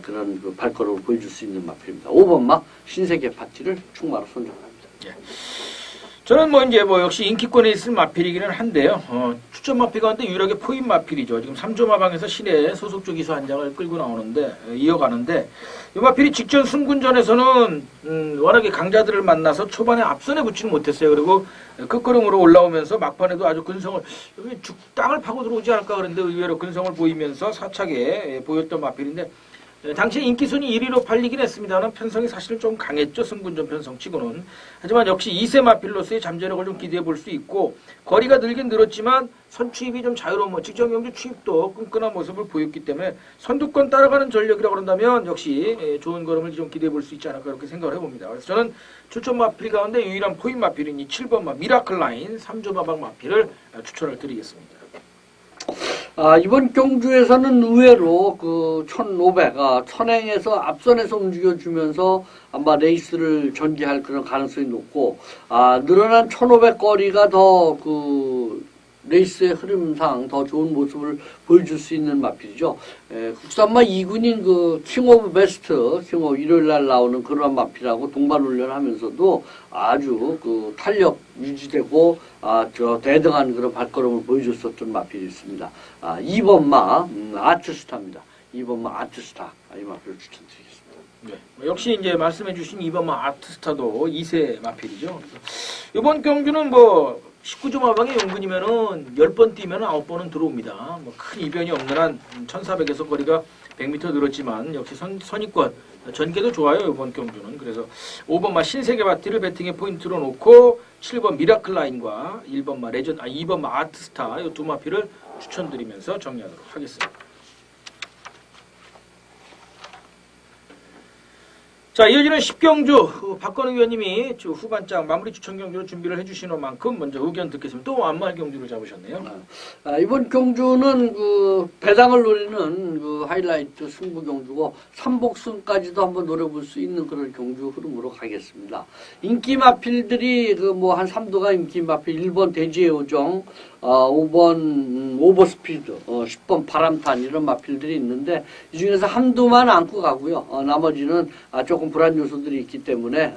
그런 발걸음을 보여줄 수 있는 마필입니다. 5번마 신세계 파티를 충마로 선정합니다. 예. 저는 역시 인기권에 있을 마필이기는 한데요. 추천 마필 가운데 유일하게 포인 마필이죠. 지금 3조 마방에서 시내 소속조 기수 한 장을 끌고 이어가는데 이 마필이 직전 승군전에서는 워낙에 강자들을 만나서 초반에 앞선에 붙지는 못했어요. 그리고 끝걸음으로 올라오면서 막판에도 아주 근성을 땅을 파고 들어오지 않을까 그랬는데 의외로 근성을 보이면서 사차게 보였던 마필인데 당시 인기순위 1위로 팔리긴 했습니다만 편성이 사실 좀 강했죠. 승군전 편성치고는. 하지만 역시 2세 마필로서의 잠재력을 좀 기대해 볼 수 있고 거리가 늘긴 늘었지만 선추입이 좀 자유로운 직전 경주 추입도 끈끈한 모습을 보였기 때문에 선두권 따라가는 전력이라고 그런다면 역시 좋은 걸음을 좀 기대해 볼 수 있지 않을까 그렇게 생각을 해봅니다. 그래서 저는 추천 마필 가운데 유일한 포인 마필인 이 7번마 미라클 라인 3조 마방 마필을 추천을 드리겠습니다. 이번 경주에서는 의외로 1500, 선행에서 앞선에서 움직여주면서 아마 레이스를 전개할 그런 가능성이 높고, 늘어난 1500 거리가 더 레이스의 흐름상 더 좋은 모습을 보여줄 수 있는 마필이죠. 국산마 2군인 킹 오브 베스트, 일요일날 나오는 그런 마필하고 동반훈련을 하면서도 아주 탄력 유지되고, 대등한 그런 발걸음을 보여줬었던 마필이 있습니다. 2번마, 아트스타입니다. 2번마 아트스타 이 마필을 추천드리겠습니다. 네. 역시 이제 말씀해주신 2번마 아트스타도 2세 마필이죠. 그래서 이번 경주는 뭐 19점 하방의 용근이면은 10번 뛰면 9번은 들어옵니다. 뭐 큰 이변이 없는 한 1400에서 거리가 100m 늘었지만 역시 선입권 전개도 좋아요. 이번 경주는. 그래서 5번마 신세계 바티를 배팅에 포인트로 놓고 7번 미라클 라인과 2번마 아트스타 이 두 마필을 추천드리면서 정리하도록 하겠습니다. 자, 이어지는 10경주 박건우 위원님이 후반장 마무리 추천 경주를 준비를 해주시는 만큼 먼저 의견 듣겠습니다. 또 완말 경주를 잡으셨네요. 이번 경주는 그 배당을 노리는 그 하이라이트 승부 경주고 삼복승까지도 한번 노려볼 수 있는 그런 경주 흐름으로 가겠습니다. 인기 마필들이 그 뭐 한 3도가 인기 마필 1번 대지의 요정, 5번 오버스피드, 10번 바람탄 이런 마필들이 있는데 이 중에서 한두만 안고 가고요. 나머지는 조금 불안 요소들이 있기 때문에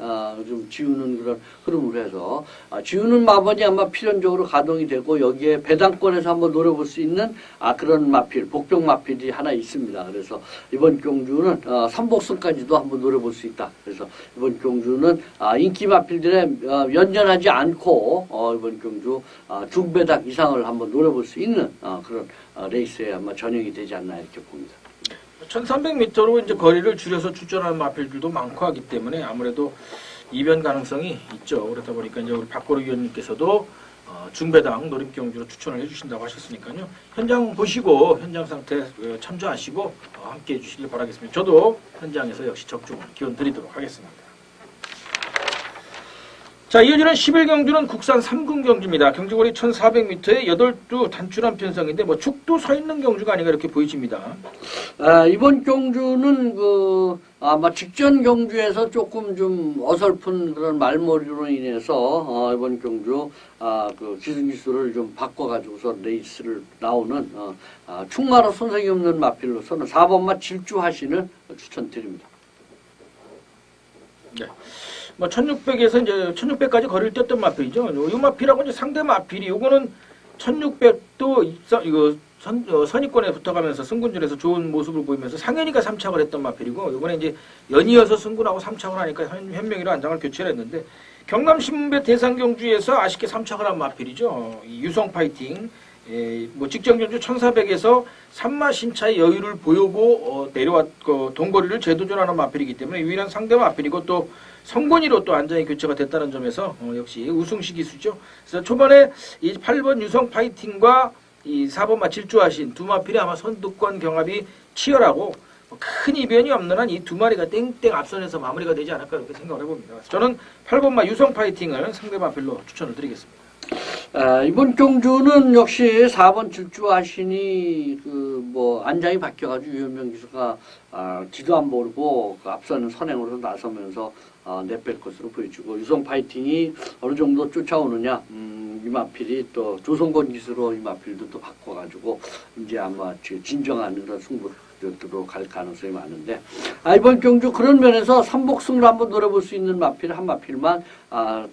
좀 지우는 그런 흐름으로 해서 지우는 마번이 아마 필연적으로 가동이 되고 여기에 배당권에서 한번 노려볼 수 있는 그런 마필, 복병 마필이 하나 있습니다. 그래서 이번 경주는 삼복승까지도 한번 노려볼 수 있다. 그래서 이번 경주는 인기 마필들에 연연하지 않고 이번 경주 중배당 이상을 한번 노려볼 수 있는 그런 레이스에 아마 전형이 되지 않나 이렇게 봅니다. 1300m로 이제 거리를 줄여서 출전하는 마필들도 많고 하기 때문에 아무래도 이변 가능성이 있죠. 그러다 보니까 이제 우리 박고르 위원님께서도 중배당 노림 경주로 추천을 해주신다고 하셨으니까요. 현장 보시고 현장 상태 참조하시고 함께 해주시길 바라겠습니다. 저도 현장에서 역시 적중을 기원 드리도록 하겠습니다. 자, 이어지는 11경주는 국산 3군 경주입니다. 경주거리 1400m에 8두 단출한 편성인데 뭐 축도 서 있는 경주가 아닌가 이렇게 보이십니다. 이번 경주는 아마 직전 경주에서 조금 좀 어설픈 그런 말머리로 인해서 이번 경주 그 기승기수를 좀 바꿔가지고서 레이스를 나오는 충마로 손색이 없는 마필로서는 4번마 질주하시는 추천드립니다. 네. 뭐 1600에서 이제 1600까지 거리를 뛰었던 마필이죠. 이 마필하고 이제 상대 마필이 요거는 1600도 이거 선입권에 붙어가면서 승군전에서 좋은 모습을 보이면서 상현이가 3착을 했던 마필이고 요번에 이제 연이어서 승군하고 3착을 하니까 현명이로 안장을 교체를 했는데 경남 신문배 대상 경주에서 아쉽게 3착을 한 마필이죠. 유성 파이팅. 뭐 직전 경주 1400에서 3마 신차의 여유를 보이고 내려왔고 동거리를 재도전하는 마필이기 때문에 유일한 상대 마필이고 또 성권이로 또 안장이 교체가 됐다는 점에서 역시 우승시 기수죠. 그래서 초반에 이 8번 유성 파이팅과 이 4번마 질주하신 두 마필이 아마 선두권 경합이 치열하고 큰 이변이 없는 한 이 두 마리가 땡땡 앞선에서 마무리가 되지 않을까 이렇게 생각을 해봅니다. 저는 8번마 유성 파이팅을 상대 마필로 추천을 드리겠습니다. 이번 경주는 역시 4번 질주하시니 뭐 안장이 바뀌어가지고 유현명 기수가 뒤도 안 모르고 앞서는 선행으로 나서면서 내뺄 것으로 보여주고 유성 파이팅이 어느 정도 쫓아오느냐 이마필이 또 조성권 기수로 이마필도 또 바꿔가지고 이제 아마 진정한 그런 승부로 갈 가능성이 많은데 이번 경주 그런 면에서 삼복승을 한번 노려볼 수 있는 마필 한 마필만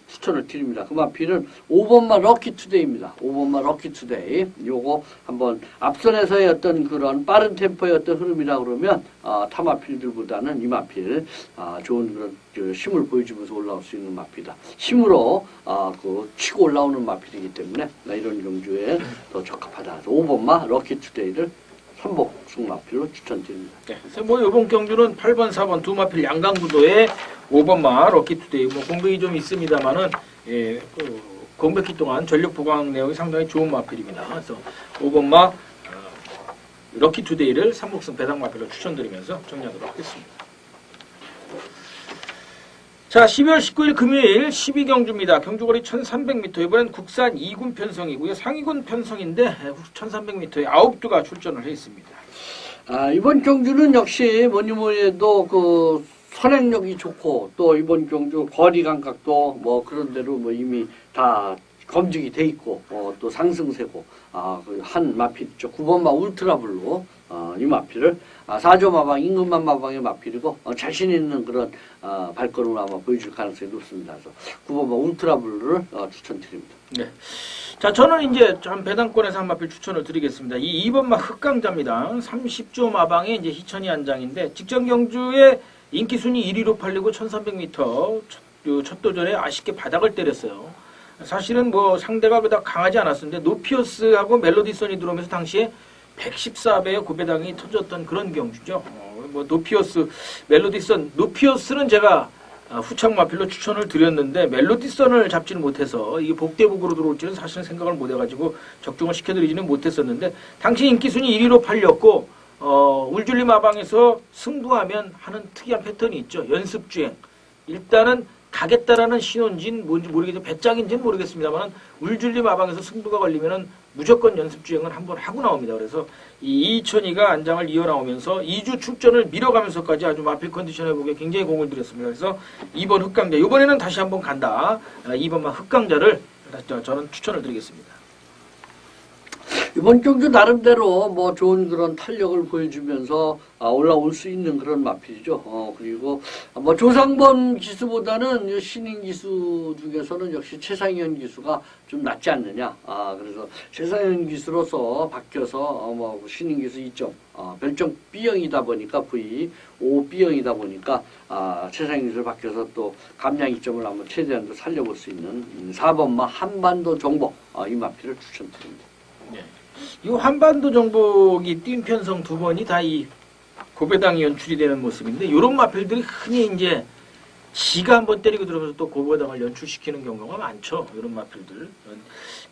추천을 드립니다. 그 마필은 5번마 럭키투데이입니다. 5번마 럭키투데이 요거 한번 앞선에서의 어떤 그런 빠른 템포의 어떤 흐름이라 그러면 타 마필들보다는 이 마필 좋은 그런 힘을 보여주면서 올라올 수 있는 마필이다. 힘으로 치고 올라오는 마필이기 때문에 이런 경주에 더 적합하다. 5번마 럭키투데이를 삼복승 마필로 추천드립니다. 네, 그래서 뭐 이번 경주는 8번, 4번 두 마필 양강구도에 5번마 럭키투데이 뭐 공백이 좀 있습니다만은 공백기 동안 전력 보강 내용이 상당히 좋은 마필입니다. 그래서 5번마 럭키투데이를 삼복승 배당 마필로 추천드리면서 정리하도록 하겠습니다. 자, 12월 19일 금요일 12경주입니다. 경주거리 1300m. 이번엔 국산 2군 편성이고요. 상위군 편성인데 1300m에 9두가 출전을 해 있습니다. 이번 경주는 역시 뭐니 해도 선행력이 좋고 또 이번 경주 거리 감각도 뭐 그런 대로 뭐 이미 다 검증이 돼 있고 또 상승세고 그 한 마필 있죠. 9번마 울트라블루 이 마필을 4조 마방 임금만 마방의 마필이고 자신 있는 그런 발걸음을 아마 보여줄 가능성이 높습니다. 그래서 9번마 울트라블루를 추천드립니다. 네. 자, 저는 이제 한 배당권에서 한 마필 추천을 드리겠습니다. 이 2번마 흑강자입니다. 30조 마방에 이제 희천이 한 장인데 직전 경주에 인기 순위 1위로 팔리고 1300m 첫 도전에 아쉽게 바닥을 때렸어요. 사실은 뭐 상대가 그닥 강하지 않았었는데 노피어스하고 멜로디선이 들어오면서 당시에 114배의 고배당이 터졌던 그런 경주죠. 뭐 노피어스, 멜로디선, 노피어스는 제가 후창 마필로 추천을 드렸는데 멜로디선을 잡지는 못해서 이게 복대복으로 들어올지는 사실은 생각을 못해가지고 적중을 시켜드리지는 못했었는데 당시 인기 순위 1위로 팔렸고 울줄리 마방에서 승부하면 하는 특이한 패턴이 있죠. 연습주행. 일단은 가겠다라는 신호인지는 뭔지 모르겠지만 배짱인지는 모르겠습니다만 울줄리 마방에서 승부가 걸리면은 무조건 연습주행을 한번 하고 나옵니다. 그래서 이 이천이가 안장을 이어나오면서 2주 출전을 밀어가면서까지 아주 마필 컨디션 회복에 굉장히 공을 들였습니다. 그래서 2번 흑강자 이번에는 다시 한번 간다. 2번만 흑강자를 저는 추천을 드리겠습니다. 이번 경주 나름대로 뭐 좋은 그런 탄력을 보여주면서 올라올 수 있는 그런 마필이죠. 그리고 뭐 조상범 기수보다는 신인 기수 중에서는 역시 최상현 기수가 좀 낫지 않느냐. 그래서 최상현 기수로서 바뀌어서 뭐 신인 기수 2점 별점 B형이다 보니까 V5B형이다 보니까 최상현 기수를 바뀌어서 또 감량 2점을 한번 최대한 살려볼 수 있는 4번마 한반도 정복 이 마필을 추천드립니다. 네. 이 한반도 정복이 뛴 편성 두 번이 다 이 고배당이 연출이 되는 모습인데 이런 마필들이 흔히 이제 지가 한번 때리고 들어오면서 또 고배당을 연출시키는 경우가 많죠. 이런 마필들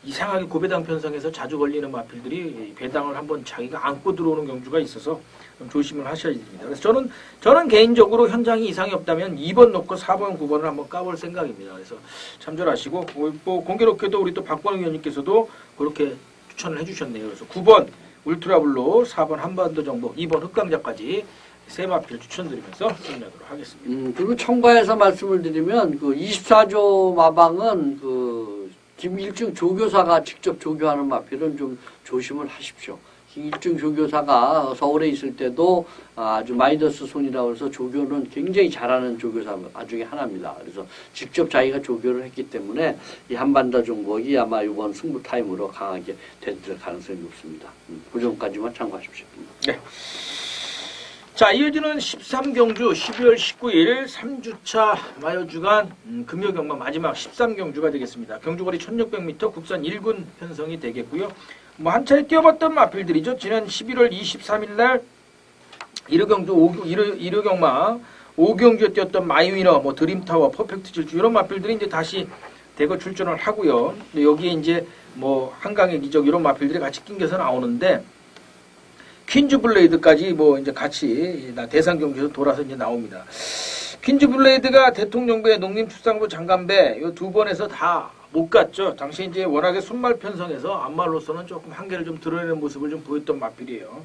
이상하게 고배당 편성에서 자주 걸리는 마필들이 배당을 한번 자기가 안고 들어오는 경주가 있어서 좀 조심을 하셔야 됩니다. 그래서 저는 개인적으로 현장이 이상이 없다면 2번 놓고 4번, 9번을 한번 까볼 생각입니다. 그래서 참조하시고 뭐 공교롭게도 우리 또 박광희 의원님께서도 그렇게 추천을 해주셨네요. 그래서 9번 울트라블루, 4번 한반도 정복, 2번 흑강자까지 세 마필 추천드리면서 끝내도록 하겠습니다. 그리고 첨가해서 말씀을 드리면 그 24조 마방은 그 김일중 조교사가 직접 조교하는 마필은 좀 조심을 하십시오. 김일중 조교사가 서울에 있을 때도 아주 마이더스 손이라고 해서 조교는 굉장히 잘하는 조교사 중에 하나입니다. 그래서 직접 자기가 조교를 했기 때문에 이 한반도 정복이 아마 이번 승부 타임으로 강하게 될 가능성이 높습니다. 그 점까지만 참고하십시오. 네. 자, 이어지는 13경주 12월 19일 3주차 마여주간 금요경마 마지막 13경주가 되겠습니다. 경주거리 1600m 국산 1군 편성이 되겠고요. 뭐 한 차례 뛰어봤던 마필들이죠. 지난 11월 23일 날 1호경마 5경주에 뛰었던 마이위너, 뭐 드림타워, 퍼펙트 질주 이런 마필들이 이제 다시 대거 출전을 하고요. 여기에 이제 뭐 한강의 기적 이런 마필들이 같이 낑겨서 나오는데 퀸즈 블레이드까지 뭐 이제 같이 대상 경기에서 돌아서 이제 나옵니다. 퀸즈 블레이드가 대통령배, 농림축산부 장관배 이 두 번에서 다 못 갔죠. 당시 이제 워낙에 순말 편성에서 앞말로서는 조금 한계를 좀 드러내는 모습을 좀 보였던 마필이에요.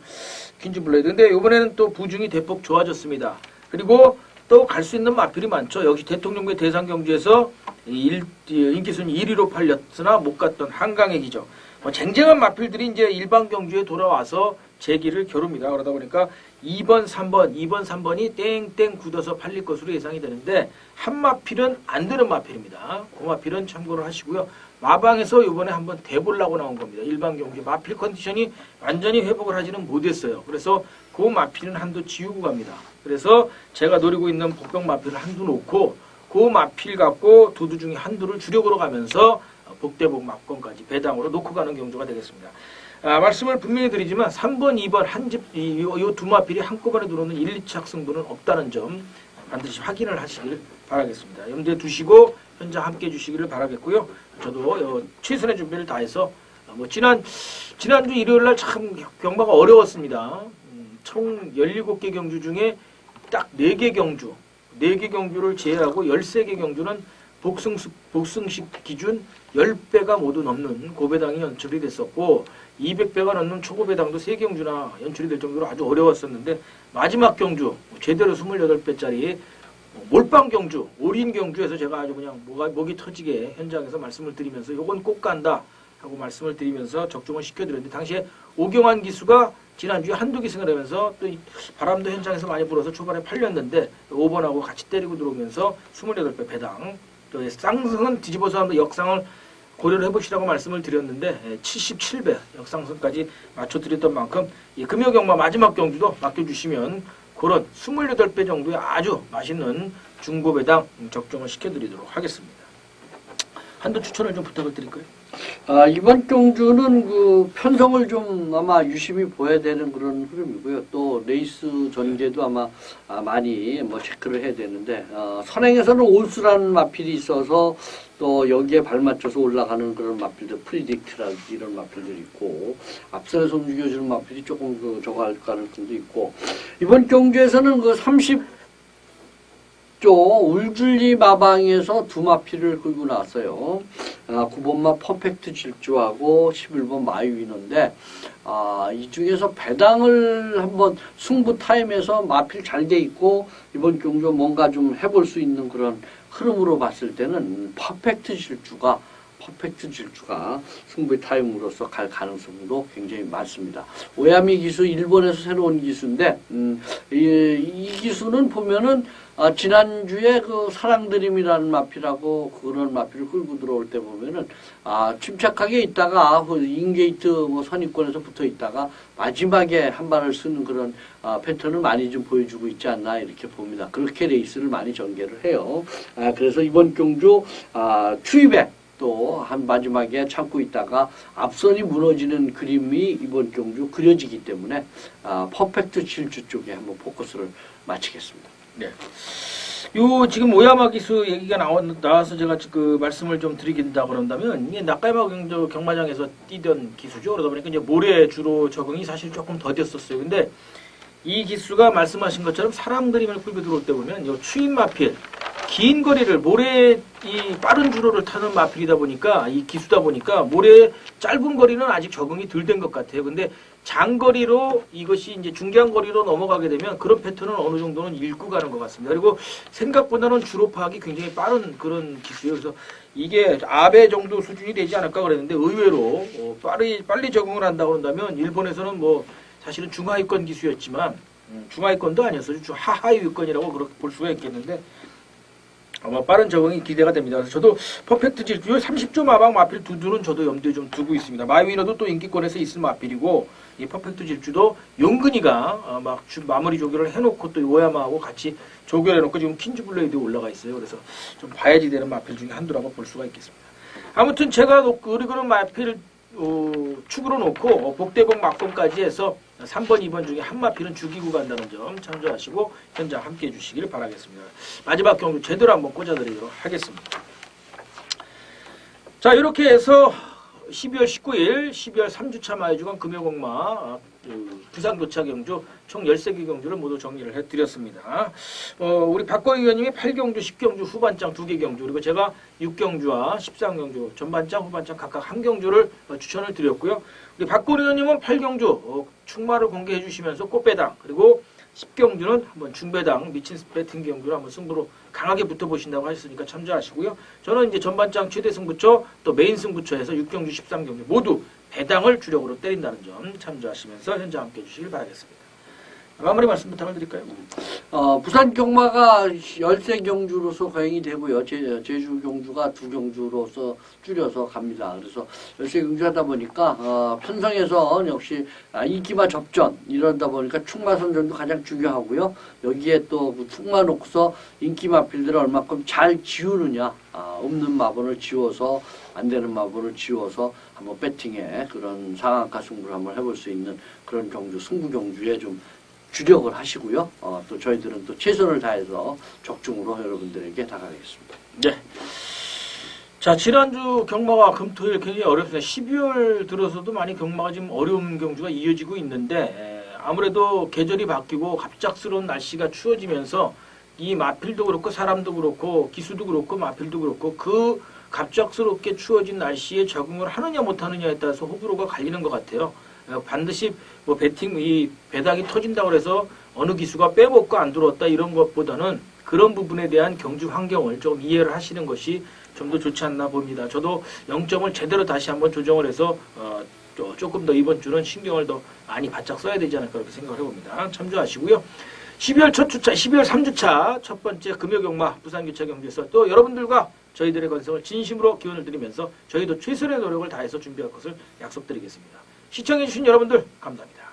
퀸즈 블레이드. 근데 이번에는 또 부중이 대폭 좋아졌습니다. 그리고 또 갈 수 있는 마필이 많죠. 역시 대통령배 대상 경주에서 인기순위 1위로 팔렸으나 못 갔던 한강의 기적. 쟁쟁한 마필들이 이제 일반 경주에 돌아와서 재기를 겨룹니다. 그러다 보니까 2번, 3번이 땡땡 굳어서 팔릴 것으로 예상이 되는데 한 마필은 안 되는 마필입니다. 그 마필은 참고를 하시고요. 마방에서 이번에 한번 대보려고 나온 겁니다. 일반 경주 마필 컨디션이 완전히 회복을 하지는 못했어요. 그래서 그 마필은 한도 지우고 갑니다. 그래서 제가 노리고 있는 복병 마필을 한두 놓고 그 마필 갖고 두두 중에 한두를 주력으로 가면서 복대복 막권까지 배당으로 놓고 가는 경주가 되겠습니다. 말씀을 분명히 드리지만 3번, 2번 이 두 마필이 한꺼번에 들어오는 1, 2착 승부는 없다는 점 반드시 확인을 하시길 바라겠습니다. 염두에 두시고 현장 함께 해주시기를 바라겠고요. 저도 최선의 준비를 다해서 뭐 지난주 일요일날 참 경마가 어려웠습니다. 총 17개 경주 중에 딱 4개 경주를 제외하고 13개 경주는 복승식 기준 10배가 모두 넘는 고배당이 연출이 됐었고 200배가 넘는 초고배당도 3경주나 연출이 될 정도로 아주 어려웠었는데 마지막 경주 제대로 28배짜리 몰빵 경주, 올인 경주에서 제가 아주 그냥 목이 터지게 현장에서 말씀을 드리면서 요건 꼭 간다 하고 말씀을 드리면서 적중을 시켜드렸는데 당시에 오경환 기수가 지난주에 한두 기승을 하면서 또 바람도 현장에서 많이 불어서 초반에 팔렸는데 5번하고 같이 때리고 들어오면서 28배 배당 또 쌍승은 뒤집어서 한번 역상을 고려를 해보시라고 말씀을 드렸는데 77배 역상승까지 맞춰드렸던 만큼 이 금요경마 마지막 경주도 맡겨주시면 그런 28배 정도의 아주 맛있는 중고 배당 적중을 시켜드리도록 하겠습니다. 한도 추천을 좀 부탁을 드릴까요? 이번 경주는 그 편성을 좀 아마 유심히 보여야 되는 그런 흐름이고요. 또 레이스 전개도 아마 많이 뭐 체크를 해야 되는데 선행에서는 올수라는 마필이 있어서 또 여기에 발맞춰서 올라가는 그런 마필들 프리딕트라든지 이런 마필들이 있고 앞선에서 움직여주는 마필이 조금 그 저거 할 가능성도 있고 이번 경주에서는 그 30조 울줄리 마방에서 두 마필을 끌고 나왔어요. 9번마 퍼펙트 질주하고 11번 마이위너인데 이 중에서 배당을 한번 승부 타임에서 마필 잘 돼 있고 이번 경주 뭔가 좀 해볼 수 있는 그런 흐름으로 봤을 때는 퍼펙트 질주가 승부 타임으로서 갈 가능성도 굉장히 많습니다. 오야미 기수 일본에서 새로 온 기수인데 이 기수는 보면은 지난주에 그 사랑드림이라는 마필하고 그런 마필을 끌고 들어올 때 보면은 침착하게 있다가 인게이트 뭐 선입권에서 붙어 있다가 마지막에 한 발을 쓰는 그런 패턴을 많이 좀 보여주고 있지 않나 이렇게 봅니다. 그렇게 레이스를 많이 전개를 해요. 그래서 이번 경주 추이백 또 한 마지막에 참고 있다가 앞선이 무너지는 그림이 이번 경주 그려지기 때문에 퍼펙트 질주 쪽에 한번 포커스를 마치겠습니다. 네. 요 지금 오야마 기수 얘기가 나와서 제가 그 말씀을 좀 드리긴다 그런다면 이게 나카야마 경마장에서 뛰던 기수죠. 그러다 보니까 이제 모래 주로 적응이 사실 조금 더뎠었어요. 근데 이 기수가 말씀하신 것처럼 사람 그림을 끌고 들어올 때 보면 요 추인 마필 긴 거리를 모래 이 빠른 주로를 타는 마필이다 보니까 이 기수다 보니까 모래 짧은 거리는 아직 적응이 덜 된 것 같아요. 근데 장거리로 이것이 이제 중간 거리로 넘어가게 되면 그런 패턴은 어느 정도는 읽고 가는 것 같습니다. 그리고 생각보다는 주로 파악이 굉장히 빠른 그런 기수예요. 그래서 이게 아베 정도 수준이 되지 않을까 그랬는데 의외로 빨리 적응을 한다고 한다면 일본에서는 뭐 사실은 중하위권 기수였지만 중하위권도 아니었어요. 하하위권이라고 그렇게 볼 수가 있겠는데 아마 빠른 적응이 기대가 됩니다. 그래서 저도 퍼펙트 질주 30조 마방 마필 두두는 저도 염두에 좀 두고 있습니다. 마이위너도 또 인기권에서 있을 마필이고 이 퍼펙트 질주도 용근이가 막 마무리 조결을 해놓고 또 오야마하고 같이 조결해놓고 지금 킨즈블레이드에 올라가 있어요. 그래서 좀 봐야지 되는 마필 중에 한두라고 볼 수가 있겠습니다. 아무튼 제가 그런 마필을 축으로 놓고 복대봉 막봉까지 해서 3번, 2번 중에 한 마필은 죽이고 간다는 점 참조하시고 현장 함께해 주시기를 바라겠습니다. 마지막 경주 제대로 한번 꽂아드리도록 하겠습니다. 자, 이렇게 해서 12월 19일 12월 3주차 마이주간 금요공마 부산교차 경주 총 13개 경주를 모두 정리를 해드렸습니다. 우리 박건희 의원님이 8경주, 10경주 후반장 2개 경주 그리고 제가 6경주와 13경주 전반장, 후반장 각각 한 경주를 추천을 드렸고요. 우리 박건희 의원님은 8경주 충마를 공개해 주시면서 꽃배당 그리고 10경주는 한번 중배당 미친 배팅 경주를 한번 승부로 강하게 붙어보신다고 하셨으니까 참조하시고요. 저는 이제 전반장 최대 승부처 또 메인 승부처에서 6경주, 13경주 모두 배당을 주력으로 때린다는 점 참조하시면서 현장 함께 해주시길 바라겠습니다. 마무리 말씀 부탁을 드릴까요? 부산 경마가 13경주로서 거행이 되고요. 제주 경주가 2경주로서 줄여서 갑니다. 그래서 13경주 하다 보니까 편성에서 역시 인기마 접전 이러다 보니까 충마 선전도 가장 중요하고요. 여기에 또 충마 놓고서 인기 마필들을 얼마큼 잘 지우느냐 없는 마번을 지워서 안 되는 마번을 지워서 한번 배팅에 그런 상한가 승부를 한번 해볼 수 있는 그런 경주 승부 경주에 좀 주력을 하시고요. 또 저희들은 또 최선을 다해서 적중으로 여러분들에게 다가가겠습니다. 네. 자, 지난주 경마가 금토일 굉장히 어렵습니다. 12월 들어서도 많이 경마가 지금 어려운 경주가 이어지고 있는데 아무래도 계절이 바뀌고 갑작스러운 날씨가 추워지면서 이 마필도 그렇고 사람도 그렇고 기수도 그렇고 마필도 그렇고 그 갑작스럽게 추워진 날씨에 적응을 하느냐 못하느냐에 따라서 호불호가 갈리는 것 같아요. 반드시 뭐 배팅 이 배당이 터진다고 해서 어느 기수가 빼먹고 안 들어왔다 이런 것보다는 그런 부분에 대한 경주 환경을 좀 이해를 하시는 것이 좀 더 좋지 않나 봅니다. 저도 0점을 제대로 다시 한번 조정을 해서 조금 더 이번 주는 신경을 더 많이 바짝 써야 되지 않을까 그렇게 생각을 해봅니다. 참조하시고요. 12월 첫 주차, 12월 3주차 첫 번째 금요경마 부산교차 경주에서 또 여러분들과 저희들의 건성을 진심으로 기원을 드리면서 저희도 최선의 노력을 다해서 준비할 것을 약속드리겠습니다. 시청해주신 여러분들 감사합니다.